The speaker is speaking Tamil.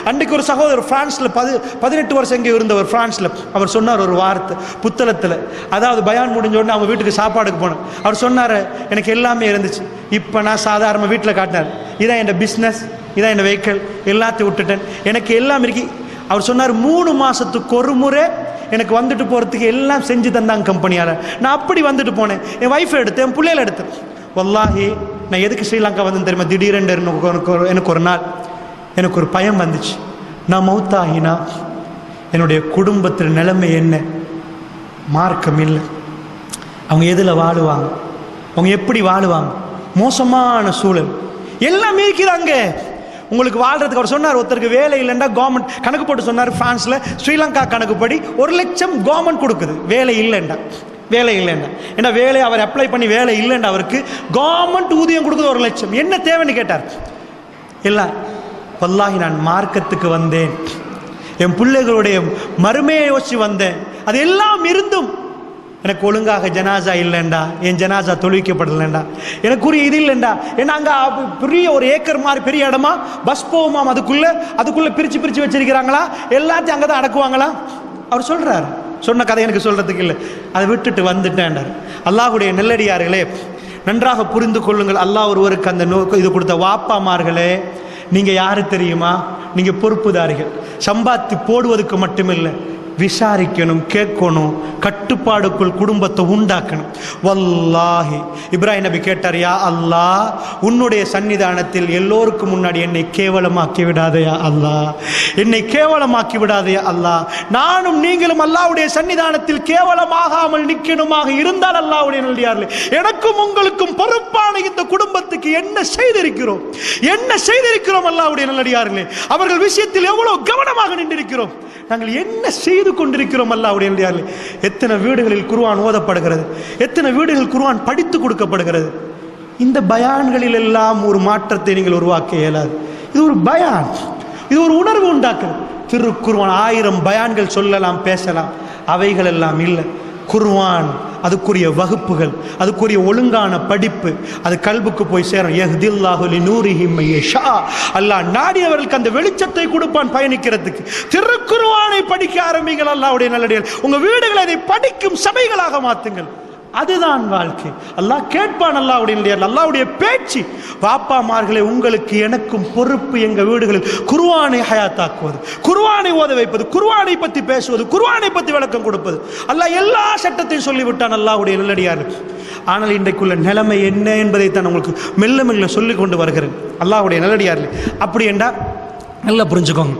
அன்றைக்கு ஒரு சகோதரர் பிரான்ஸ்ல 18 வருஷம் எங்கே இருந்தவர் பிரான்ஸ்ல, அவர் சொன்னார் ஒரு வார்த்தை புத்தகத்தில், அதாவது பயான் முடிஞ்ச உடனே அவங்க வீட்டுக்கு சாப்பாடுக்கு போனேன். அவர் சொன்னார், எனக்கு எல்லாமே இருந்துச்சு, இப்போ நான் சாதாரண வீட்டில் காட்டினார், இதான் என் பிஸ்னஸ், இதான் என் வெஹிக்கிள், எல்லாத்தையும் விட்டுட்டேன், எனக்கு எல்லாம் இருக்கு. அவர் சொன்னார் 3 மாசத்துக்கு ஒரு முறை எனக்கு வந்துட்டு போகிறதுக்கு எல்லாம் செஞ்சு தந்தாங்க கம்பெனியால். நான் அப்படி வந்துட்டு போனேன், என் ஒய்ஃபை எடுத்தேன், என் பிள்ளைகளை எடுத்தேன். வல்லாஹி நான் எதுக்கு ஸ்ரீலங்கா வந்து தெரியுமா, திடீரென்று எனக்கு ஒரு நாள் எனக்கு ஒரு பயம் வந்துச்சு. நான் மௌத்தாகினா என்னுடைய குடும்பத்தில் நிலைமை என்ன? மார்க்கம் இல்லை, அவங்க எதில் வாழுவாங்க, அவங்க எப்படி வாழுவாங்க, மோசமான சூழல் எல்லாம் இருக்கிறாங்க. உங்களுக்கு வாழ்றதுக்கு அவர் சொன்னார், ஒருத்தருக்கு வேலை இல்லைன்னா கவர்மெண்ட் கணக்கு போட்டு சொன்னார், பிரான்ஸ்ல ஸ்ரீலங்கா கணக்குப்படி 1 லட்சம் கவர்மெண்ட் கொடுக்குது வேலை இல்லைண்டா. ஏன்னா வேலை அவர் அப்ளை பண்ணி வேலை இல்லைண்டா, அவருக்கு கவர்மெண்ட் ஊதியம் கொடுக்குது 1 லட்சம். என்ன தேவைன்னு கேட்டார். இல்லை வல்லாஹி நான் மார்க்கத்துக்கு வந்தேன், என் பிள்ளைகளுடைய மறுமையை யோசிச்சு வந்தேன், அது எல்லாம் இருந்தும் எனக்கு ஒழுங்காக ஜனாசா இல்லைண்டா, என் ஜனாசா தொழுவிக்கப்படலைண்டா, எனக்குரிய இது இல்லைண்டா. ஏன்னா அங்கே பெரிய ஒரு ஏக்கர் மாதிரி பெரிய இடமா, பஸ் போகுமாம், அதுக்குள்ளே பிரித்து வச்சிருக்கிறாங்களா, எல்லாத்தையும் அங்கே தான் அடக்குவாங்களா. அவர் சொல்கிறார், சொன்ன கதை எனக்கு சொல்கிறதுக்கு இல்லை, அதை விட்டுட்டு வந்துட்டேன்டார். அல்லாஹுடைய நெல்லடியார்களே, நன்றாக புரிந்து கொள்ளுங்கள். அல்லாஹ் ஒருவருக்கு அந்த இது கொடுத்த வாப்பாமார்களே, நீங்கள் யாரு தெரியுமா? நீங்கள் பொறுப்புதாரிகள். சம்பாத்தி போடுவதற்கு மட்டுமில்லை, விசாரிக்கணும், கேட்கணும், கட்டுப்பாடுக்குள் குடும்பத்தை உண்டாக்கணும். வல்லாஹி இப்ராஹிம் நபி கேட்டார், யா அல்லாஹ், உன்னுடைய சன்னிதானத்தில் எல்லோருக்கும் முன்னாடி என்னை கேவலமாக்கி விடாதையா அல்லாஹ், என்னை கேவலமாக்கி விடாதையா அல்லாஹ். நானும் நீங்களும் அல்லாஹ்வுடைய சன்னிதானத்தில் கேவலமாகாமல் நிற்கணுமாக இருந்தால் அல்லாஹ்வுடைய நல்லடியார்களே, எனக்கும் உங்களுக்கும் பொறுப்பான இந்த குடும்பத்துக்கு என்ன செய்திருக்கிறோம் அல்லாஹ்வுடைய நல்லடியார்களே, அவர்கள் விஷயத்தில் எவ்வளவு கவனமாக நின்றிருக்கிறோம், நாங்கள் என்ன செய்து கொண்டிருக்கிறோம் அல்லாஹ்வுடைய நல்லடியார்களே. எத்தனை வீடுகளில் குர்ஆன் ஓதப்படுகிறது, எத்தனை வீடுகளில் குர்ஆன் படித்து கொடுக்கப்படுகிறது. இந்த பயான்களில் எல்லாம் ஒரு மாற்றத்தை நீங்கள் உருவாக்க இயலாது. இது ஒரு பயான், இது ஒரு உணர்வு உண்டாக்குறது. திருக்குர்ஆன் 1000 பயான்கள் சொல்லலாம், பேசலாம், அவைகள் எல்லாம் இல்லை. குர்ஆன் அதுக்குரிய வகுப்புகள், அதுக்குரிய ஒழுங்கான படிப்பு, அது கல்புக்கு போய் சேரும். யஹ்தில்லாஹு லிநூரிஹி மய்யஷா, அல்லாஹ் நாடியவர்களுக்கு அந்த வெளிச்சத்தை கொடுப்பான் பயணிக்கிறதுக்கு. திருக்குர்ஆனை படிக்க ஆரம்பிங்கள் அல்லாஹ்வுடைய நல்லடியார்கள். உங்க வீடுகளை அதை படிக்கும் சபைகளாக மாற்றுங்கள். அதுதான் வாழ்க்கை. அல்லாஹ் கேட்பான் அல்லாஹ்வுடைய நல்லடியார்கள். அல்லாஹ்வுடைய பேச்சு, பாப்பாமார்களே, உங்களுக்கு எனக்கும் பொறுப்பு எங்க வீடுகளில் குர்ஆனை ஹயாத்தாக்குவது, குர்ஆனை ஓத வைப்பது, குர்ஆனை பற்றி பேசுவது, குர்ஆனை பற்றி விளக்கம் கொடுப்பது. அல்லாஹ் எல்லா சட்டத்தையும் சொல்லிவிட்டான் அல்லாஹ்வுடைய நல்லடியார்கள். ஆனால் இன்றைக்குள்ள நிலைமை என்ன என்பதை தான் உங்களுக்கு மெல்ல மெல்ல சொல்லிக் கொண்டு வருகிறேன் அல்லாஹ்வுடைய நல்லடியார்கள். அப்படி என்றால் நல்லா புரிஞ்சுக்கோங்க.